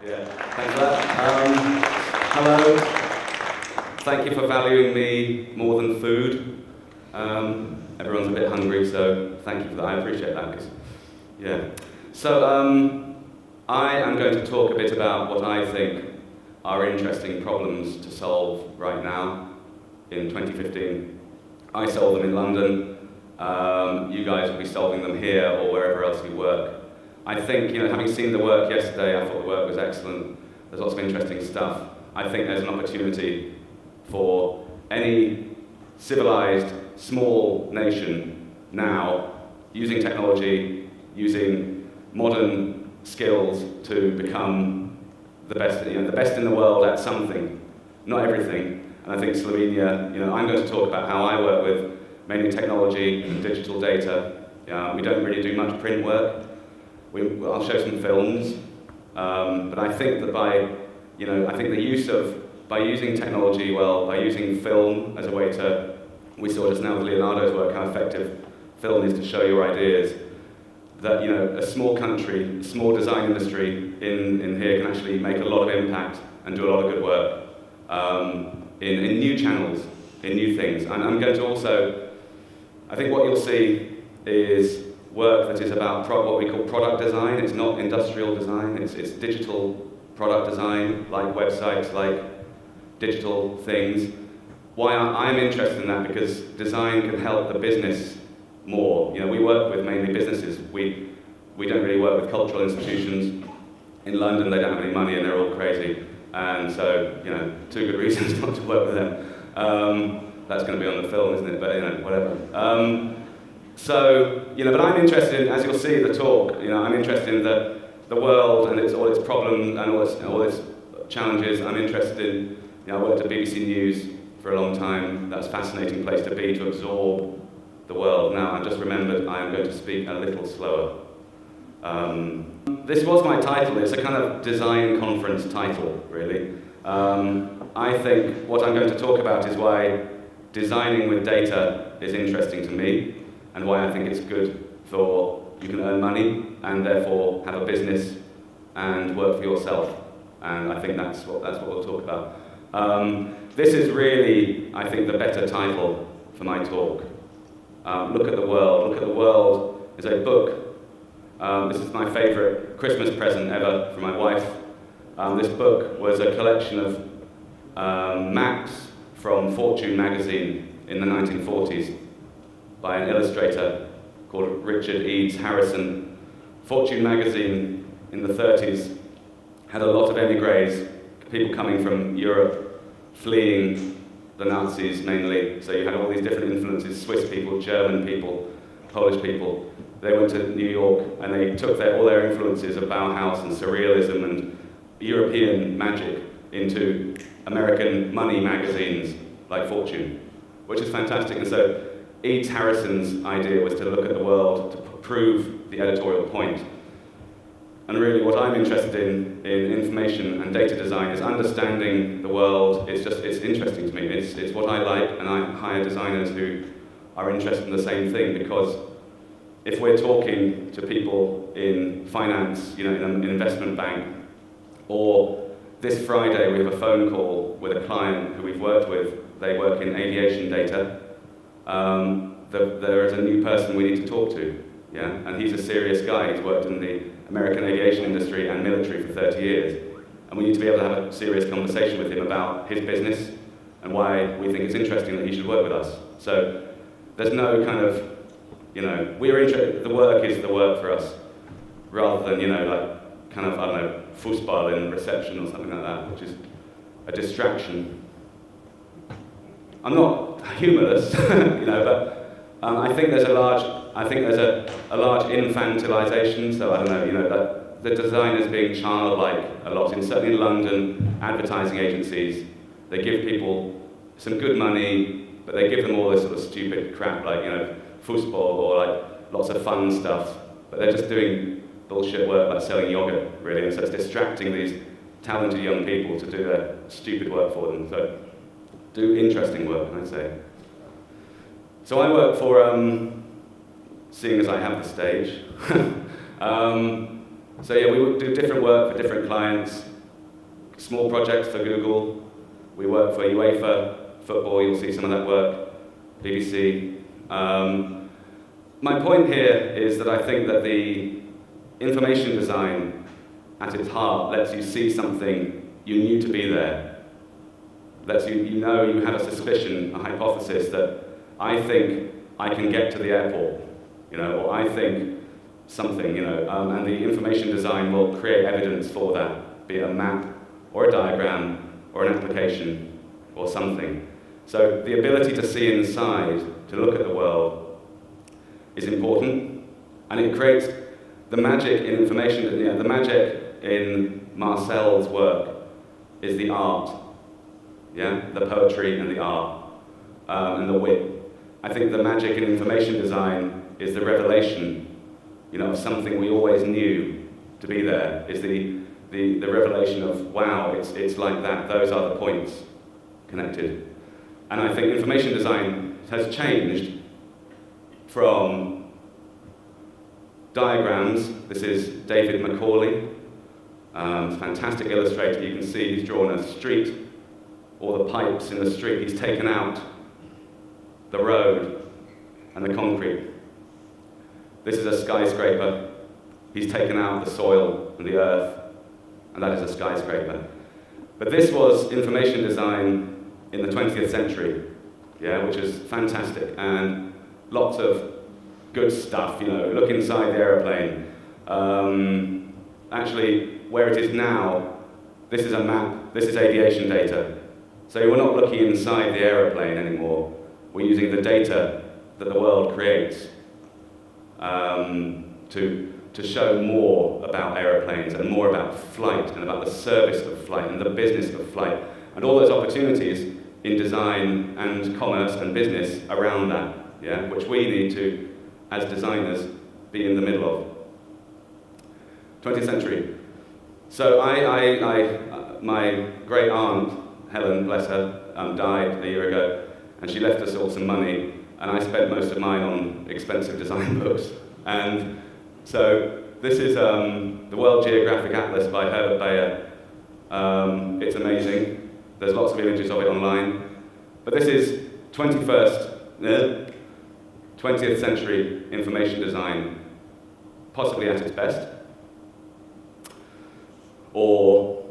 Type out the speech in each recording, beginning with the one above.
Yeah, thanks for that. Hello. Thank you for valuing me more than food. Everyone's a bit hungry, so thank you for that. I appreciate that. Yeah. So I am going to talk a bit about what I think are interesting problems to solve right now in 2015. I solve them in London. You guys will be solving them here or wherever else you work. I think, having seen the work yesterday, I thought the work was excellent. There's lots of interesting stuff. I think there's an opportunity for any civilized, small nation now, using technology, using modern skills to become the best in the world at something, not everything. And I think Slovenia, I'm going to talk about how I work with mainly technology and digital data. We don't really do much print work. I'll show some films, but I think that by using technology well, by using film as a way to, we saw just now with Leonardo's work how effective film is to show your ideas, that a small country, a small design industry in here can actually make a lot of impact and do a lot of good work in new channels, in new things. And I'm going to also, I think what you'll see is work that is about what we call product design. It's not industrial design, it's digital product design, like websites, like digital things. Why I'm interested in that? Because design can help the business more. We work with mainly businesses. We don't really work with cultural institutions. In London, they don't have any money and they're all crazy. And so, two good reasons not to work with them. That's going to be on the film, isn't it? But, whatever. But I'm interested in, as you'll see the talk, I'm interested in the world and all its problems and all its challenges. I'm interested in, I worked at BBC News for a long time. That's a fascinating place to be, to absorb the world. Now, I just remembered I am going to speak a little slower. This was my title. It's a kind of design conference title, really. I think what I'm going to talk about is why designing with data is interesting to me, and why I think it's good for you can earn money and therefore have a business and work for yourself. And I think that's what we'll talk about. This is really, I think, the better title for my talk. Look at the World. Look at the World is a book. This is my favorite Christmas present ever from my wife. This book was a collection of maps from Fortune magazine in the 1940s. By an illustrator called Richard Eads Harrison. Fortune magazine in the 30s had a lot of emigres, people coming from Europe, fleeing the Nazis mainly. So you had all these different influences, Swiss people, German people, Polish people. They went to New York and they took all their influences of Bauhaus and Surrealism and European magic into American money magazines like Fortune, which is fantastic. And so Eads Harrison's idea was to look at the world to prove the editorial point. And really what I'm interested in information and data design is understanding the world. It's interesting to me. It's what I like, and I hire designers who are interested in the same thing, because if we're talking to people in finance, in an investment bank, or this Friday we have a phone call with a client who we've worked with, they work in aviation data, there is a new person we need to talk to, and he's a serious guy. He's worked in the American aviation industry and military for 30 years, and we need to be able to have a serious conversation with him about his business and why we think it's interesting that he should work with us. So there's no kind of, we're interested, the work is the work for us, rather than, foosball in reception or something like that, which is a distraction. I'm not humorless, but I think there's a large infantilization. So I don't know, that the design is being childlike a lot. Certainly in London, advertising agencies, they give people some good money, but they give them all this sort of stupid crap like foosball or like lots of fun stuff. But they're just doing bullshit work like selling yogurt, really. And so it's distracting these talented young people to do their stupid work for them. So do interesting work, I'd say. So I work for, seeing as I have the stage, So yeah, we do different work for different clients. Small projects for Google. We work for UEFA football. You'll see some of that work. BBC. My point here is that I think that the information design at its heart lets you see something you knew to be there. Lets you know you have a suspicion, a hypothesis that I think I can get to the airport, or I think something, and the information design will create evidence for that, be it a map or a diagram or an application or something. So the ability to see inside, to look at the world, is important, and it creates the magic in information. The magic in Marcel's work is the art, the poetry and the art, and the wit. I think the magic in information design is the revelation, of something we always knew to be there. Is the revelation of, wow, it's like that. Those are the points connected. And I think information design has changed from diagrams. This is David Macaulay, fantastic illustrator. You can see he's drawn a street, all the pipes in the street. He's taken out the road and the concrete. This is a skyscraper. He's taken out the soil and the earth, and that is a skyscraper. But this was information design in the 20th century, which is fantastic, and lots of good stuff, look inside the aeroplane. Actually, where it is now, this is a map, this is aviation data. So we're not looking inside the aeroplane anymore. We're using the data that the world creates to show more about aeroplanes and more about flight and about the service of flight and the business of flight and all those opportunities in design and commerce and business around that, which we need to, as designers, be in the middle of. 20th century. So my great aunt, Helen, bless her, died a year ago, and she left us all some money, and I spent most of mine on expensive design books. And so this is the World Geographic Atlas by Herbert Bayer. It's amazing. There's lots of images of it online. But this is 20th century information design, possibly at its best. Or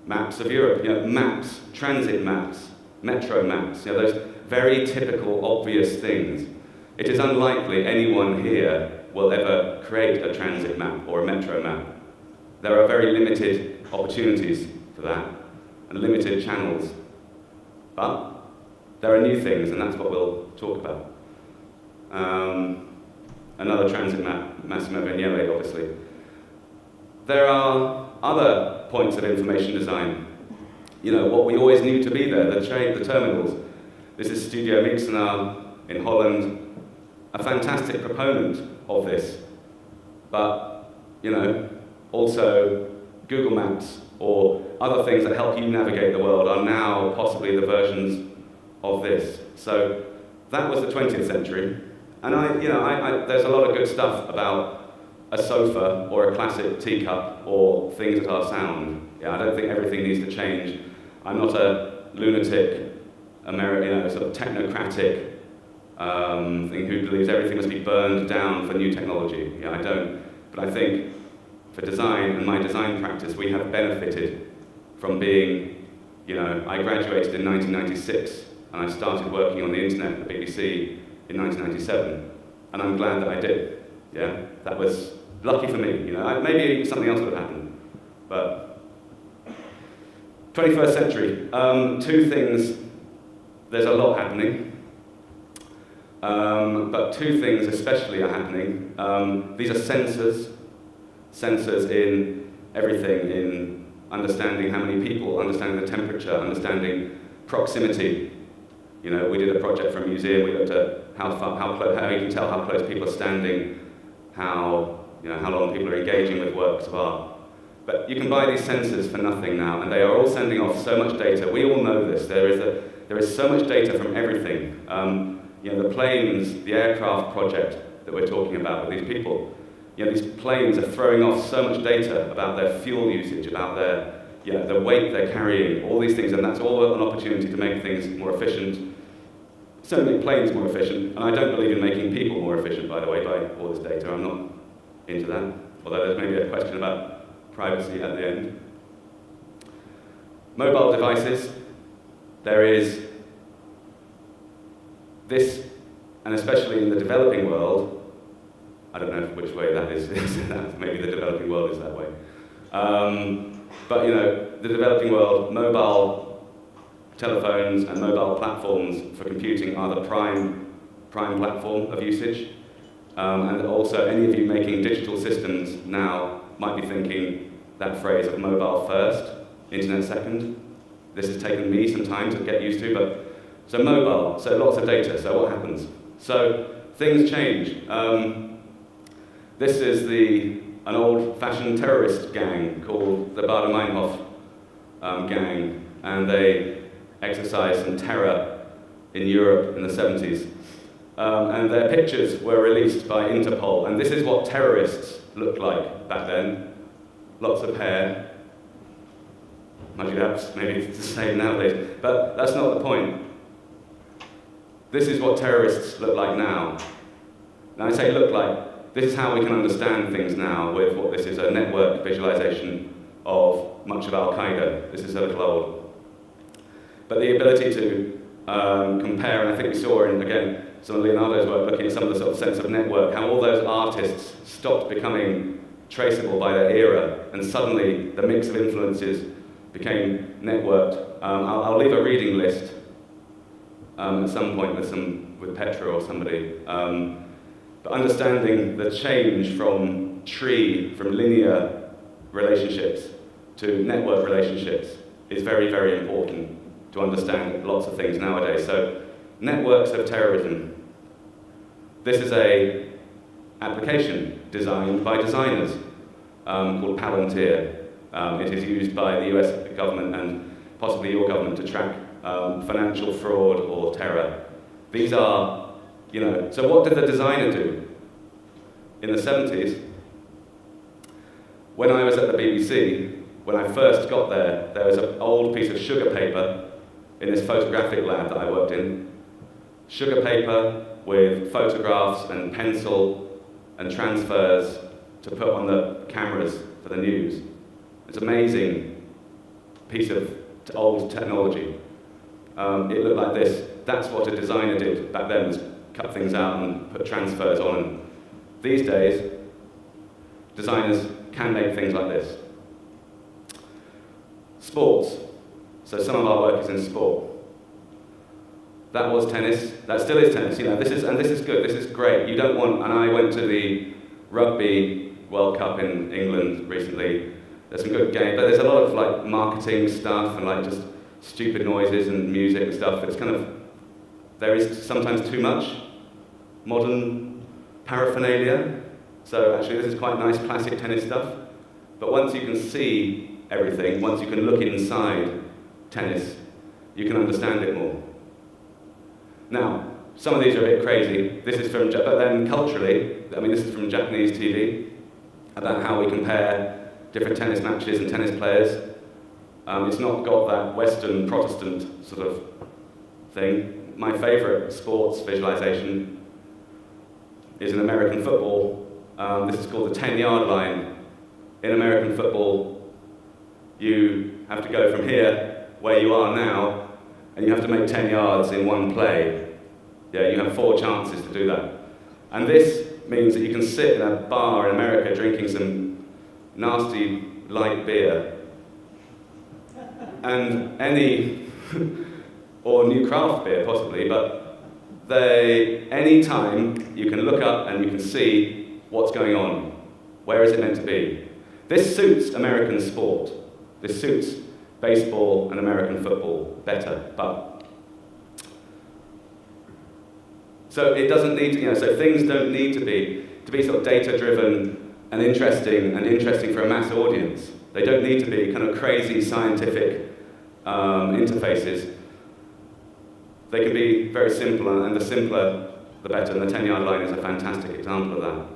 maps of Europe, maps, transit maps, metro maps, those very typical, obvious things. It is unlikely anyone here will ever create a transit map or a metro map. There are very limited opportunities for that, and limited channels. But there are new things, and that's what we'll talk about. Another transit map, Massimo Vignelli, obviously. There are other points of information design. What we always knew to be there, the terminals. This is Studio Mixenaar in Holland, a fantastic proponent of this. But, also Google Maps or other things that help you navigate the world are now possibly the versions of this. So that was the 20th century. And there's a lot of good stuff about a sofa or a classic teacup or things that are sound. I don't think everything needs to change. I'm not a lunatic, sort of technocratic thing who believes everything must be burned down for new technology. I don't. But I think for design and my design practice, we have benefited from being, I graduated in 1996 and I started working on the internet at the BBC in 1997, and I'm glad that I did. That was lucky for me. Maybe something else would have happened, but 21st century. Two things. There's a lot happening, but two things especially are happening. These are sensors in everything, in understanding how many people, understanding the temperature, understanding proximity. We did a project for a museum. We looked at how you can tell how close people are standing, how long people are engaging with works of art. But you can buy these sensors for nothing now, and they are all sending off so much data. We all know this. There is so much data from everything. The planes, the aircraft project that we're talking about with these people, these planes are throwing off so much data about their fuel usage, about their, the weight they're carrying, all these things, and that's all an opportunity to make things more efficient. Certainly planes more efficient, and I don't believe in making people more efficient, by the way, by all this data. I'm not into that, although there's maybe a question about privacy at the end. Mobile devices, there is this, and especially in the developing world, I don't know which way that is, maybe the developing world is that way. But the developing world, mobile telephones and mobile platforms for computing are the prime platform of usage. And also, any of you making digital systems now might be thinking that phrase of mobile first, internet second. This has taken me some time to get used to, but so mobile, so lots of data, so what happens? So things change. This is an old-fashioned terrorist gang called the Baader-Meinhof gang, and they exercised some terror in Europe in the 70s. And their pictures were released by Interpol, and this is what terrorists looked like back then. Lots of hair. Maybe it's the same nowadays, but that's not the point. This is what terrorists look like now. Now I say look like, this is how we can understand things now with what this is, a network visualization of much of Al-Qaeda. This is a little old. But the ability to compare, and I think we saw in, again, some of Leonardo's work looking at some of the sort of sense of network, how all those artists stopped becoming traceable by their era, and suddenly the mix of influences became networked. I'll leave a reading list at some point with Petra or somebody. But understanding the change from linear relationships to network relationships is very, very important to understand lots of things nowadays. So, networks of terrorism. This is an application designed by designers called Palantir. It is used by the US government and possibly your government to track financial fraud or terror. These are, so what did the designer do? In the 70s, when I was at the BBC, when I first got there, there was an old piece of sugar paper in this photographic lab that I worked in. Sugar paper with photographs and pencil and transfers to put on the cameras for the news. It's an amazing piece of old technology. It looked like this. That's what a designer did back then, was cut things out and put transfers on. And these days, designers can make things like this. Sports. So some of our work is in sport. That was tennis. That still is tennis. This is good. This is great. You don't want. And I went to the Rugby World Cup in England recently. There's some good games, but there's a lot of marketing stuff and just stupid noises and music and stuff. It's there is sometimes too much modern paraphernalia. So actually, this is quite nice classic tennis stuff. But once you can see everything, once you can look inside tennis, you can understand it more. Now, some of these are a bit crazy. This is but then culturally, this is from Japanese TV, about how we compare different tennis matches and tennis players. It's not got that Western Protestant sort of thing. My favourite sports visualization is in American football. This is called the 10-yard line. In American football, you have to go from here, where you are now, and you have to make 10 yards in one play. Yeah, you have 4 chances to do that. And this means that you can sit in a bar in America drinking some nasty light beer, and or new craft beer possibly, but any time you can look up and you can see what's going on. Where is it meant to be? This suits American sport. This suits baseball and American football better, but so it doesn't need to, so things don't need to be sort of data-driven and interesting for a mass audience. They don't need to be kind of crazy scientific interfaces. They can be very simple, and the simpler, the better, and the 10-yard line is a fantastic example of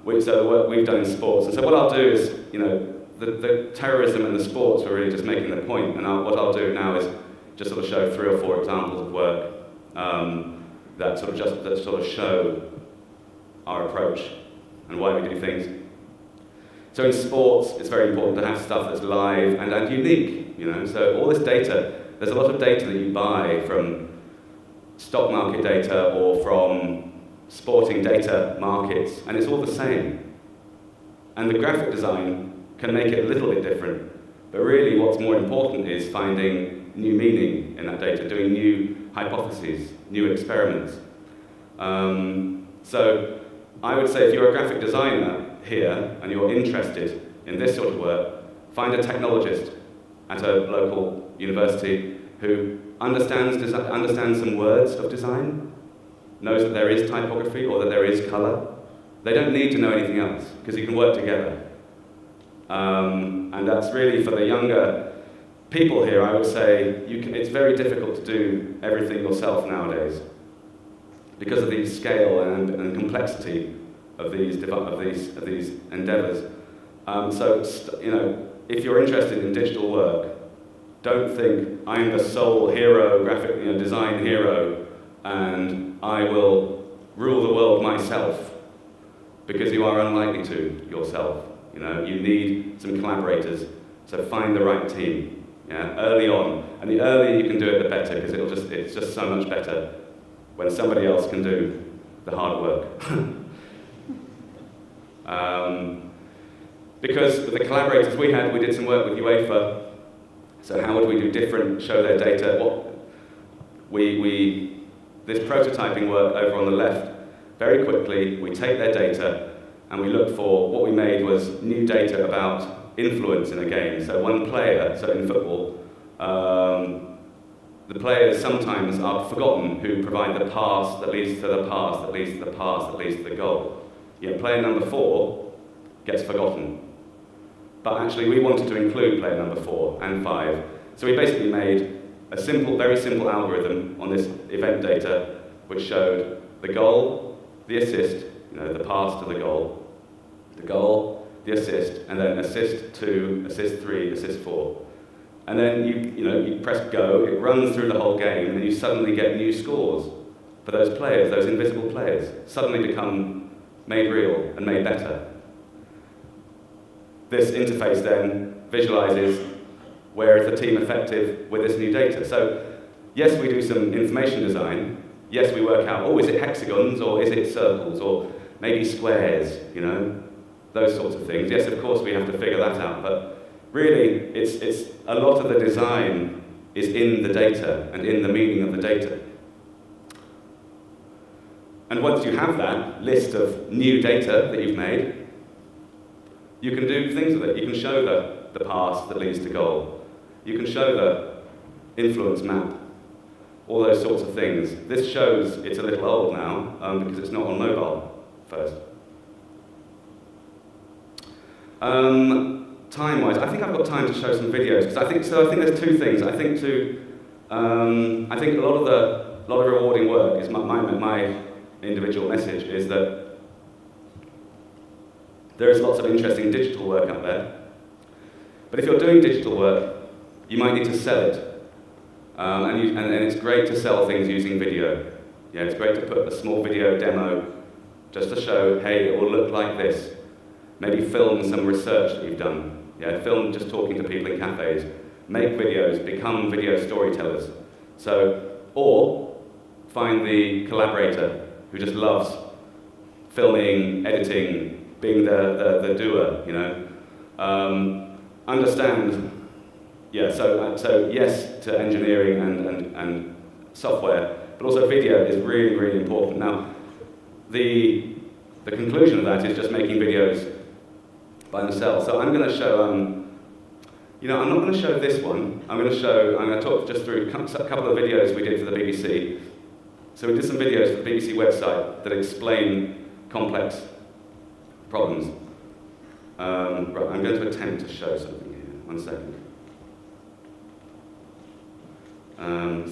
which are the work we've done in sports. And so what I'll do is, the terrorism and the sports were really just making the point, and what I'll do now is just sort of show 3 or 4 examples of work that sort of show our approach and why we do things. So in sports, it's very important to have stuff that's live and unique. So all this data, there's a lot of data that you buy from stock market data or from sporting data markets, and it's all the same. And the graphic design can make it a little bit different, but really what's more important is finding new meaning in that data, doing new hypotheses, new experiments. So I would say if you're a graphic designer here and you're interested in this sort of work, find a technologist at a local university who understands some words of design, knows that there is typography or that there is colour. They don't need to know anything else, because you can work together. And that's really for the younger people here, I would say, it's very difficult to do everything yourself nowadays because of the scale and complexity of these endeavours. If you're interested in digital work, don't think I'm the sole hero, graphic design hero, and I will rule the world myself, because you are unlikely to yourself. You need some collaborators, so find the right team early on. And the earlier you can do it, the better, because it's just so much better when somebody else can do the hard work. Because the collaborators we did some work with UEFA. So how would we do different, show their data? This prototyping work over on the left, very quickly, we take their data and we look for, what we made was new data about influence in a game. So one player, so in football, the players sometimes are forgotten who provide the pass that leads to the pass, that leads to the pass, that leads to the goal. Player number 4 gets forgotten. But actually we wanted to include player number 4 and 5. So we basically made a very simple algorithm on this event data which showed the goal, the assist, the pass to the goal, the assist, and then assist 2, assist 3, assist 4. And then you press go, it runs through the whole game, and you suddenly get new scores for those players, those invisible players, suddenly become made real and made better. This interface then visualizes where is the team effective with this new data. So yes, we do some information design. Yes, we work out, is it hexagons or is it circles or maybe squares, those sorts of things. Yes, of course we have to figure that out, but really it's a lot of the design is in the data and in the meaning of the data. And once you have that list of new data that you've made, you can do things with it. You can show the pass that leads to goal. You can show the influence map, all those sorts of things. This shows it's a little old now because it's not on mobile first. Time-wise, I think I've got time to show some videos because I think there's two things. I think a lot of rewarding work is my individual message is that there is lots of interesting digital work out there. But if you're doing digital work, you might need to sell it. And it's great to sell things using video. Yeah, it's great to put a small video demo just to show, hey, it will look like this. Maybe film some research that you've done. Yeah, film just talking to people in cafes. Make videos, become video storytellers. Or find the collaborator who just loves filming, editing, being the doer, understand, so yes to engineering and software, but also video is really, really important. Now, the conclusion of that is just making videos by themselves. So I'm going to show, I'm not going to show this one. I'm going to talk just through a couple of videos we did for the BBC. So we did some videos for the BBC website that explain complex problems. Right, I'm going to attempt to show something here. 1 second.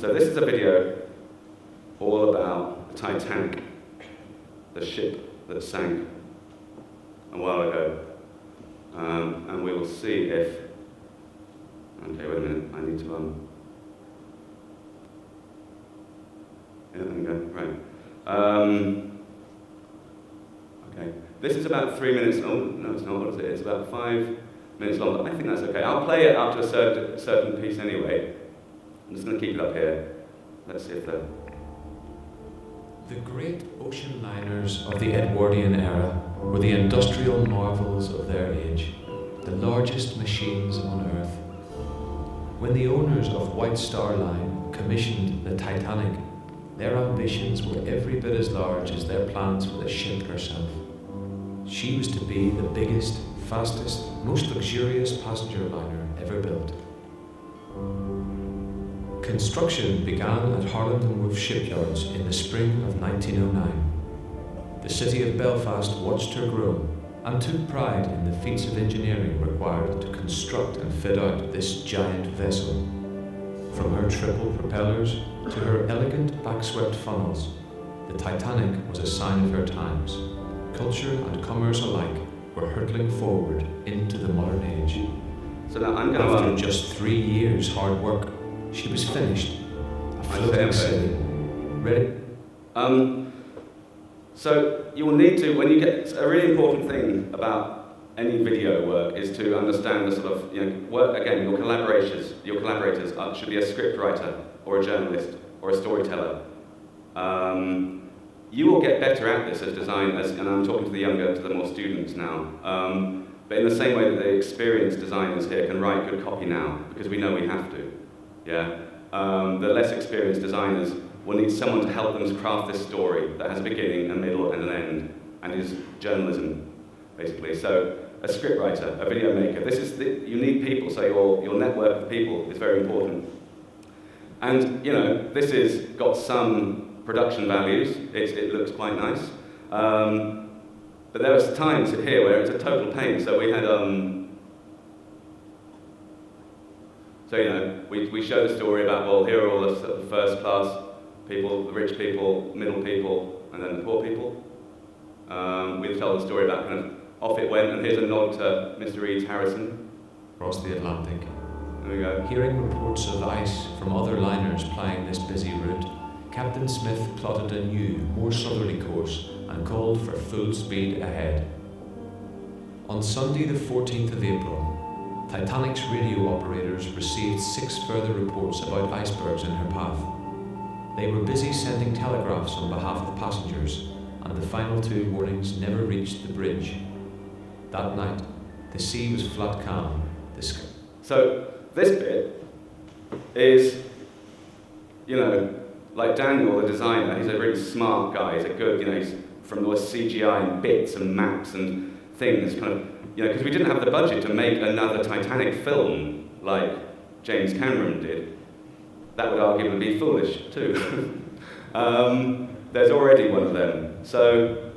So this is a video all about the Titanic, the ship that sank a while ago. And we will see if... Okay, wait a minute, I need to... Yeah, there we go, right. Okay, this is about 3 minutes long. No, it's not, what is it? It's about 5 minutes long, but I think that's okay. I'll play it up to a certain piece anyway. I'm just going to keep it up here. Let's see if The great ocean liners of the Edwardian era were the industrial marvels of their age, the largest machines on Earth. When the owners of White Star Line commissioned the Titanic, their ambitions were every bit as large as their plans for the ship herself. She was to be the biggest, fastest, most luxurious passenger liner ever built. Construction began at Harland and Wolff shipyards in the spring of 1909. The city of Belfast watched her grow and took pride in the feats of engineering required to construct and fit out this giant vessel. From her triple propellers to her elegant backswept funnels, the Titanic was a sign of her times. Culture and commerce alike were hurtling forward into the modern age. So now I'm going After just 3 years' hard work, she was finished, a floating city, ready. So you will need to, when you get, a really important thing about any video work is to understand the sort of, work, again, your collaborators should be a script writer or a journalist or a storyteller. You will get better at this as designers, and I'm talking to the more students now. But in the same way that the experienced designers here can write good copy now, because we know we have to. Yeah, the less experienced designers will need someone to help them craft this story that has a beginning, a middle, and an end, and is journalism, basically. So, a scriptwriter, a video maker. You need people, so your network of people is very important. And this has got some production values. It looks quite nice, but there was times here where it's a total pain. So we had. We show the story about, well, here are all the sort of first class people, the rich people, middle people, and then the poor people. We tell the story about kind of off it went, and here's a nod to Mr. Eads Harrison. Across the Atlantic. There we go. Hearing reports of ice from other liners plying this busy route, Captain Smith plotted a new, more southerly course and called for full speed ahead. On Sunday the 14th of April, Titanic's radio operators received 6 further reports about icebergs in her path. They were busy sending telegraphs on behalf of passengers, and the final 2 warnings never reached the bridge. That night, the sea was flat calm. So this bit is, like Daniel, the designer, he's a really smart guy. He's a good, he's from the CGI and bits and maps and things, kind of, because we didn't have the budget to make another Titanic film like James Cameron did. That would arguably be foolish too. There's already one of them. So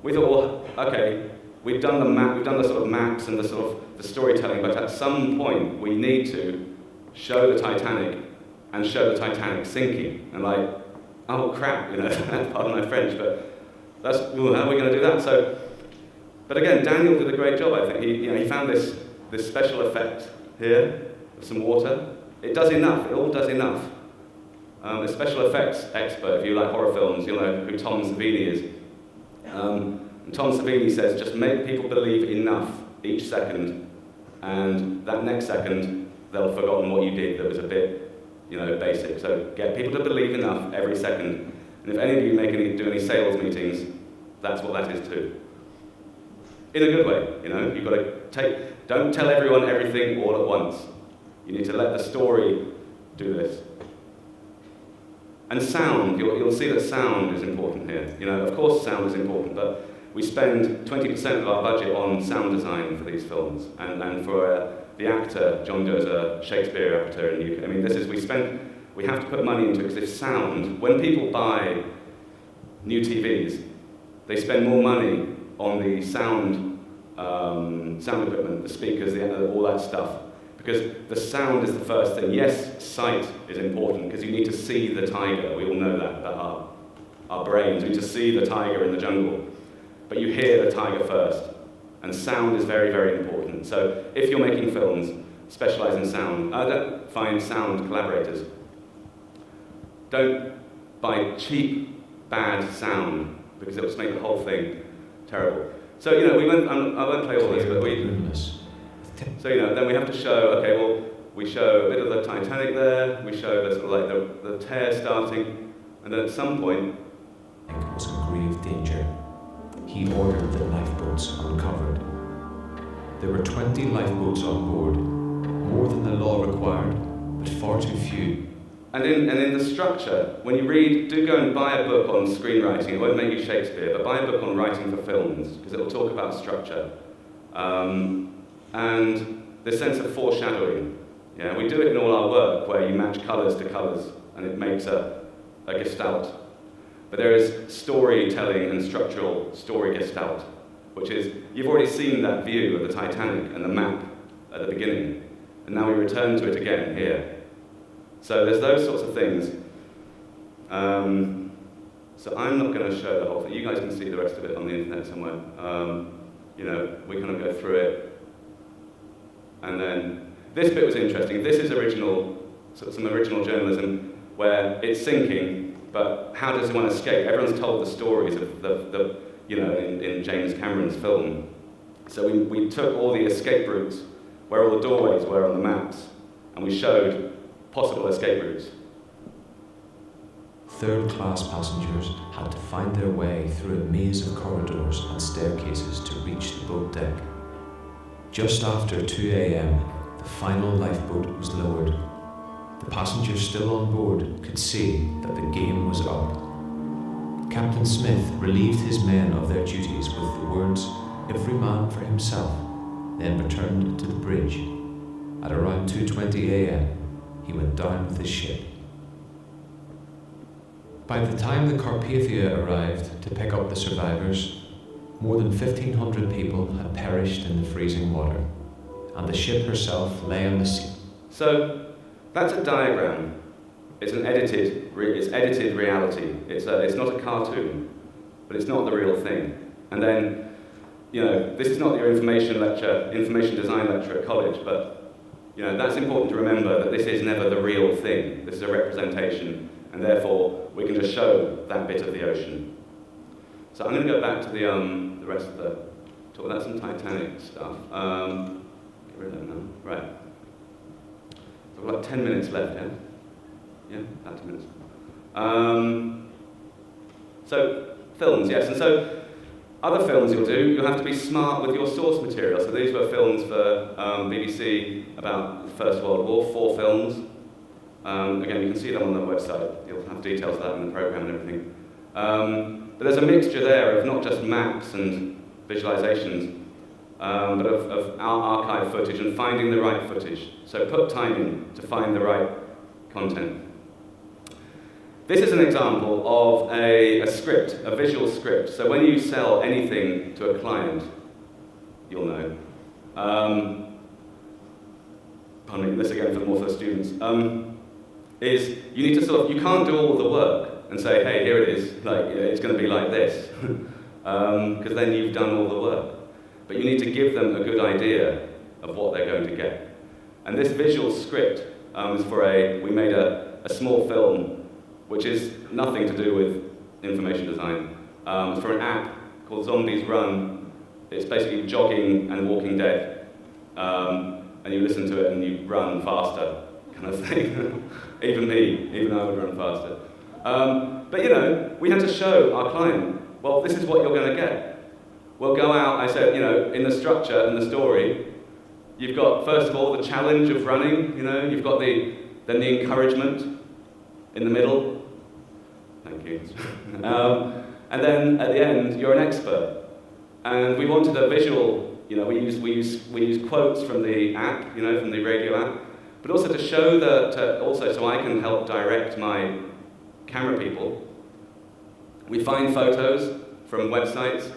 we thought, well, okay, we've done the sort of maps and the sort of the storytelling, but at some point we need to show the Titanic and show the Titanic sinking. And like, oh crap, pardon my French, but how are we going to do that? So, but again, Daniel did a great job, I think. He found this special effect here of some water. It does enough, it all does enough. A special effects expert, if you like horror films, you'll know who Tom Savini is. And Tom Savini says, just make people believe enough each second, and that next second, they'll have forgotten what you did that was a bit, basic. So get people to believe enough every second. And if any of you do any sales meetings, that's what that is too. In a good way, you've got to don't tell everyone everything all at once. You need to let the story do this. And sound, you'll see that sound is important here. Of course sound is important, but we spend 20% of our budget on sound design for these films. And for the actor, John Doe's a Shakespeare actor in the UK. I mean, we have to put money into it, because if sound, when people buy new TVs, they spend more money on the sound equipment, the speakers, all that stuff. Because the sound is the first thing. Yes, sight is important, because you need to see the tiger. We all know that our brains need to see the tiger in the jungle. but you hear the tiger first. And sound is very, very important. So if you're making films, specialize in sound. Don't find sound collaborators. Don't buy cheap, bad sound, because it will just make the whole thing terrible. So, you know, I won't play all this, but so, you know, then we have to show, okay, well, we show a bit of the Titanic there, we show the sort of like the tear starting, and then at some point, was in grave danger. He ordered the lifeboats uncovered. There were 20 lifeboats on board, more than the law required, but far too few. And in the structure, when you read, do go and buy a book on screenwriting. It won't make you Shakespeare, but buy a book on writing for films, because it will talk about structure. And this sense of foreshadowing. Yeah, we do it in all our work, where you match colours to colours, and it makes a gestalt. But there is storytelling and structural story gestalt, which is, you've already seen that view of the Titanic and the map at the beginning, and now we return to it again here. So there's those sorts of things. So I'm not going to show the whole thing. You guys can see the rest of it on the internet somewhere. You know, we kind of go through it. And then this bit was interesting. This is original, sort of some original journalism where it's sinking, but how does one escape? Everyone's told the stories of the you know, in James Cameron's film. So we took all the escape routes, where all the doorways were on the maps, and we showed possible escape routes. Third-class passengers had to find their way through a maze of corridors and staircases to reach the boat deck. Just after 2 a.m, the final lifeboat was lowered. The passengers still on board could see that the game was up. Captain Smith relieved his men of their duties with the words, "Every man for himself," then returned to the bridge. At around 2:20 a.m, he went down with his ship. By the time the Carpathia arrived to pick up the survivors, more than 1,500 people had perished in the freezing water, and the ship herself lay on the sea. So that's a diagram. It's an edited reality. It's not a cartoon, but it's not the real thing. And then, you know, this is not your information design lecture at college, but you know, that's important to remember, that this is never the real thing. This is a representation, and therefore we can just show that bit of the ocean. So I'm going to go back to the rest of the talk about some Titanic stuff. Get rid of that now. Right. So we've got 10 minutes left, yeah? Yeah, about 10 minutes. So films, yes, and so other films you'll have to be smart with your source material. So these were films for BBC about the First World War, 4 films. Again, you can see them on the website. You'll have details of that in the program and everything. But there's a mixture there of not just maps and visualizations, but of our archive footage and finding the right footage. So put time in to find the right content. This is an example of a script, a visual script. So when you sell anything to a client, you'll know. Pardon me, this again for the students. Is you need to you can't do all the work and say, hey, here it is, like, it's going to be like this, because then you've done all the work. But you need to give them a good idea of what they're going to get. And this visual script is we made a small film, which is nothing to do with information design. It's for an app called Zombies Run. It's basically jogging and Walking Dead. And you listen to it and you run faster, kind of thing. Even I would run faster. But you know, we had to show our client, well, this is what you're going to get. We'll go out, I said, you know, in the structure and the story, you've got, first of all, the challenge of running, you know, you've got then the encouragement in the middle. Thank you. And then at the end, you're an expert. And we wanted a visual, you know, we use quotes from the app, you know, from the radio app, but also to show that, also so I can help direct my camera people. We find photos from websites,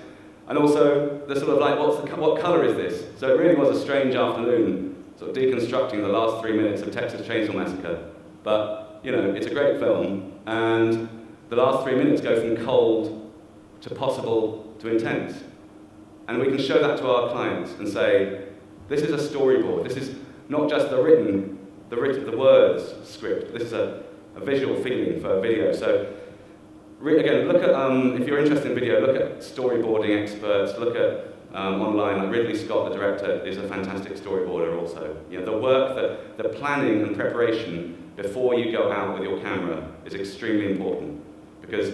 and also the sort of like, what colour is this? So it really was a strange afternoon, sort of deconstructing the last 3 minutes of Texas Chainsaw Massacre. But, you know, it's a great film, and the last 3 minutes go from cold to possible to intense. And we can show that to our clients and say, this is a storyboard. This is not just the words script. This is a visual feeling for a video. So again, look at, if you're interested in video, look at storyboarding experts, look at online, like Ridley Scott, the director, is a fantastic storyboarder also. You know, the work, the planning and preparation before you go out with your camera is extremely important, because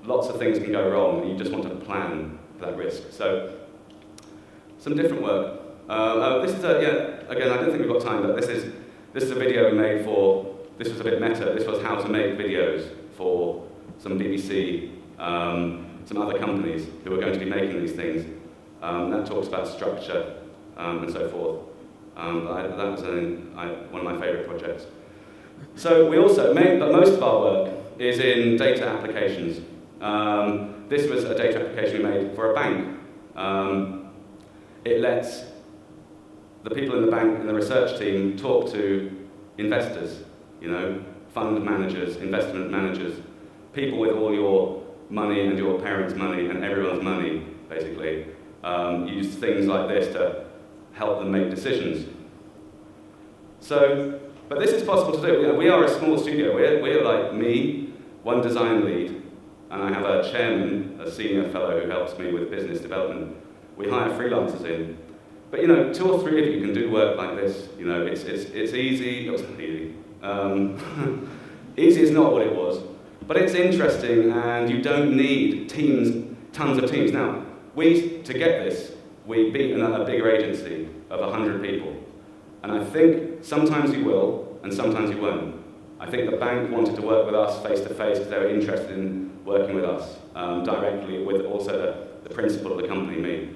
lots of things can go wrong and you just want to plan for that risk. So, some different work. This is again, I don't think we've got time, but this is a video we made for, this was a bit meta, this was how to make videos for some BBC, some other companies who are going to be making these things. That talks about structure and so forth. That was one of my favourite projects. So we also make, but most of our work is in data applications. This was a data application we made for a bank. It lets the people in the bank and the research team talk to investors, you know, fund managers, investment managers, people with all your money and your parents' money and everyone's money, basically. Use things like this to help them make decisions. So, but this is possible to do. You know, we are a small studio. We're like me, one design lead, and I have a chairman, a senior fellow who helps me with business development. We hire freelancers in. But you know, 2 or 3 of you can do work like this. You know, it's easy. It wasn't easy. Easy is not what it was, but it's interesting, and you don't need teams, tons of teams. Now, to get this, we beat a bigger agency of 100 people. And I think sometimes you will, and sometimes you won't. I think the bank wanted to work with us face-to-face because they were interested in working with us directly, with also the principal of the company, me.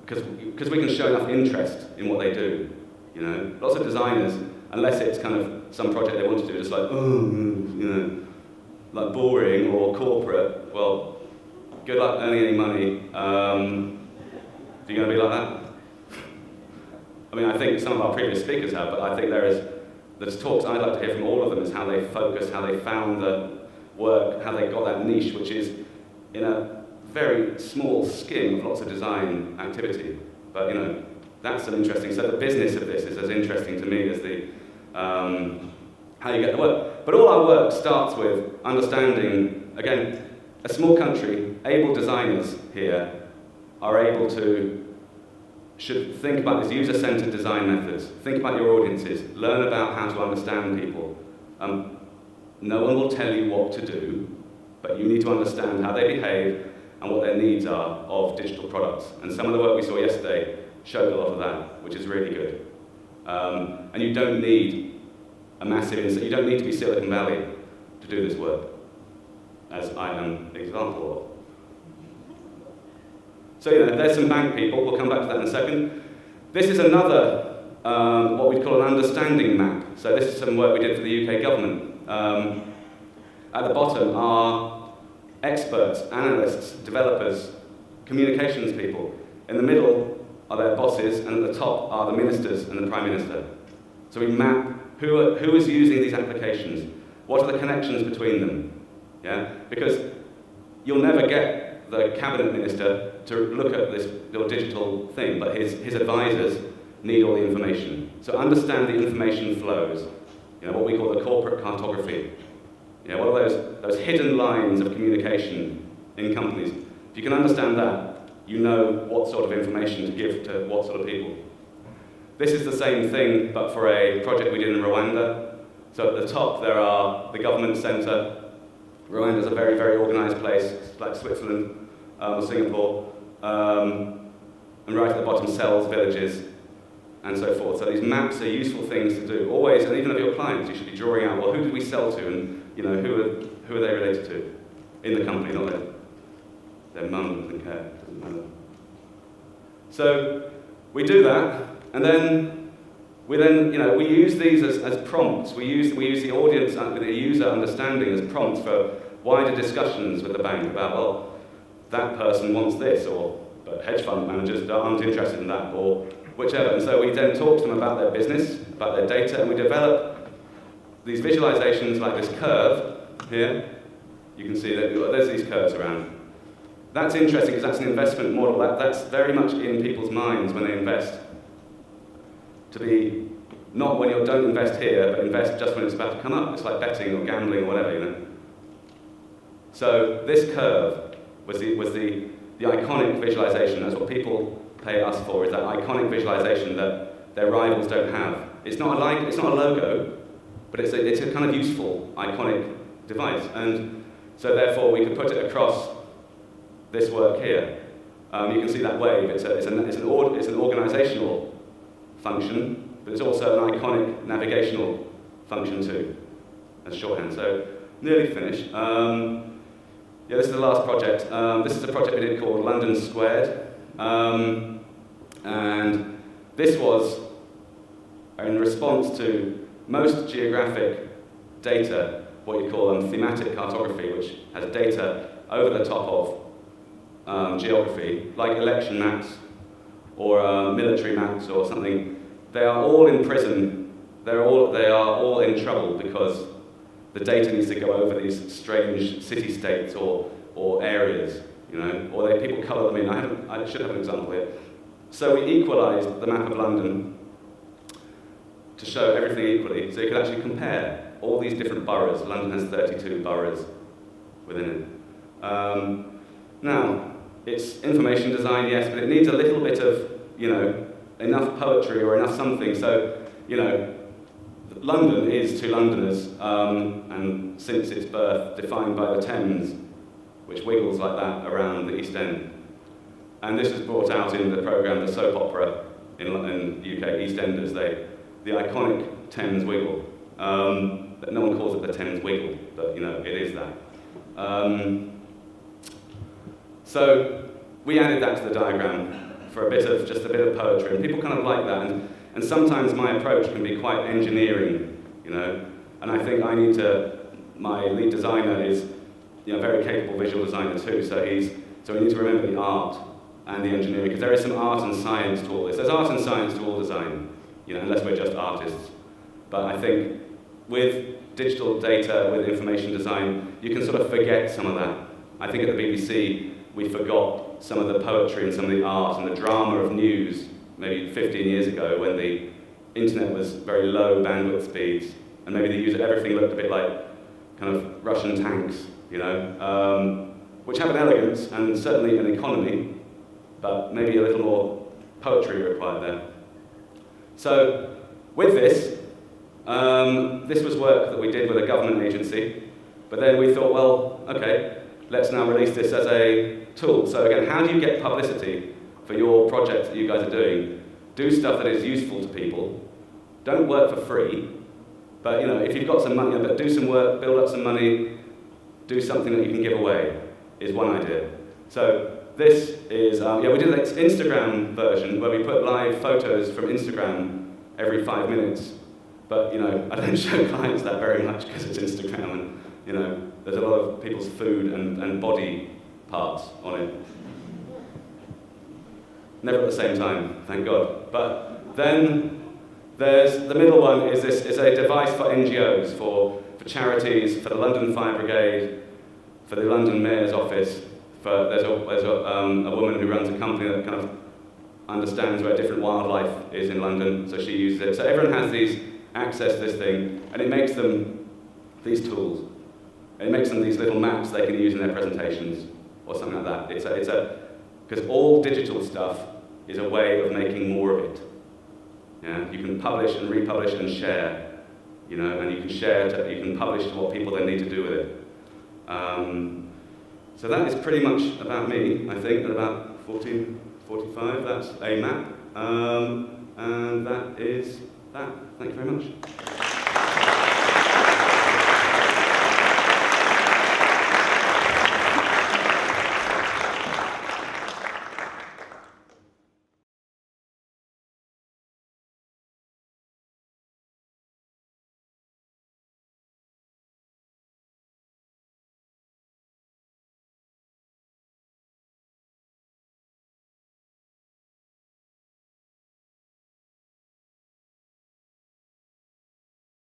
Because we can show enough interest in what they do. You know, lots of designers, unless it's kind of some project they want to do, just like, you know, like boring or corporate, well, good luck earning any money. Are you going to be like that? I mean, I think some of our previous speakers have, but I think there's talks I'd like to hear from all of them is how they focus, how they found the work, how they got that niche, which is in a very small skim of lots of design activity. But, you know, that's an interesting, so the business of this is as interesting to me as the, how you get the work. But all our work starts with understanding, again, a small country, able designers here are able to, should think about these user-centered design methods, think about your audiences, learn about how to understand people. No one will tell you what to do, but you need to understand how they behave and what their needs are of digital products. And some of the work we saw yesterday showed a lot of that, which is really good. And you don't need a massive, you don't need to be Silicon Valley to do this work, as I am an example of. So, you know, there's some bank people, we'll come back to that in a second. This is another, what we'd call an understanding map. So this is some work we did for the UK government. At the bottom are experts, analysts, developers, communications people. In the middle are their bosses, and at the top are the ministers and the Prime Minister. So we map who is using these applications, what are the connections between them, yeah? Because you'll never get the cabinet minister to look at your digital thing, but his advisors need all the information. So understand the information flows, you know, what we call the corporate cartography. Yeah, what are those hidden lines of communication in companies? If you can understand that, you know what sort of information to give to what sort of people. This is the same thing, but for a project we did in Rwanda. So at the top there are the government centre. Rwanda is a very, very organised place, it's like Switzerland or Singapore. And right at the bottom, cells, villages, and so forth. So these maps are useful things to do. Always, and even of your clients, you should be drawing out, well, who did we sell to, and you know, who are they related to in the company, not their mum doesn't care, doesn't matter. So we do that, and then we use these as prompts. We use the audience, the user understanding as prompts for wider discussions with the bank about, well, that person wants this, but hedge fund managers aren't interested in that, or whichever. And so we then talk to them about their business, about their data, and we develop these visualizations like this curve here. You can see that there's these curves around. that's interesting because that's an investment model. That's very much in people's minds when they invest. To be, not when you don't invest here, but invest just when it's about to come up. It's like betting or gambling or whatever, you know. So this curve was the iconic visualization. That's what people pay us for, is that iconic visualization that their rivals don't have. It's not a logo, but it's a kind of useful, iconic device. And so therefore we could put it across this work here. You can see that wave. It's an organizational function, but it's also an iconic navigational function too, as shorthand. So nearly finished. Yeah, this is the last project. This is a project we did called London Squared. And this was in response to most geographic data, what you call thematic cartography, which has data over the top of geography, like election maps or military maps or something. They are all in prison. They are all in trouble because the data needs to go over these strange city-states or areas, you know, or people colour them in. I should have an example here. So we equalised the map of London to show everything equally, so you could actually compare all these different boroughs. London has 32 boroughs within it. Now, it's information design, yes, but it needs a little bit of, you know, enough poetry or enough something. So, you know, London is to Londoners, and since its birth, defined by the Thames, which wiggles like that around the East End. And this was brought out in the programme, the soap opera in UK, EastEnders, the iconic Thames wiggle. No one calls it the Thames wiggle, but you know, it is that. So we added that to the diagram for just a bit of poetry, and people kind of like that. And sometimes my approach can be quite engineering, you know, and I think my lead designer is, you know, a very capable visual designer too, so we need to remember the art and the engineering, because there is some art and science to all this. There's art and science to all design, you know, unless we're just artists. But I think with digital data, with information design, you can sort of forget some of that. I think at the BBC, we forgot some of the poetry and some of the art and the drama of news maybe 15 years ago when the internet was very low bandwidth speeds, and maybe everything looked a bit like kind of Russian tanks, you know, which have an elegance and certainly an economy, but maybe a little more poetry required there. So with this, this was work that we did with a government agency, but then we thought, well, okay, let's now release this as a tool. So again, how do you get publicity for your projects that you guys are doing? Do stuff that is useful to people. Don't work for free, but you know, if you've got some money, but do some work, build up some money, do something that you can give away, is one idea. So this is, we did an Instagram version where we put live photos from Instagram every 5 minutes, but you know, I don't show clients that very much because it's Instagram, and you know, there's a lot of people's food and body parts on it. Never at the same time, thank God. But then there's the middle one is a device for NGOs, for charities, for the London Fire Brigade, for the London Mayor's Office. There's a woman who runs a company that kind of understands where different wildlife is in London, so she uses it. So everyone has access to this thing, and it makes them these tools. It makes them these little maps they can use in their presentations or something like that. Because all digital stuff is a way of making more of it. Yeah? You can publish and republish and share, you know, and you can you can publish to what people then need to do with it. So that is pretty much about me, I think, at about 14:45. That's a map, and that is that. Thank you very much.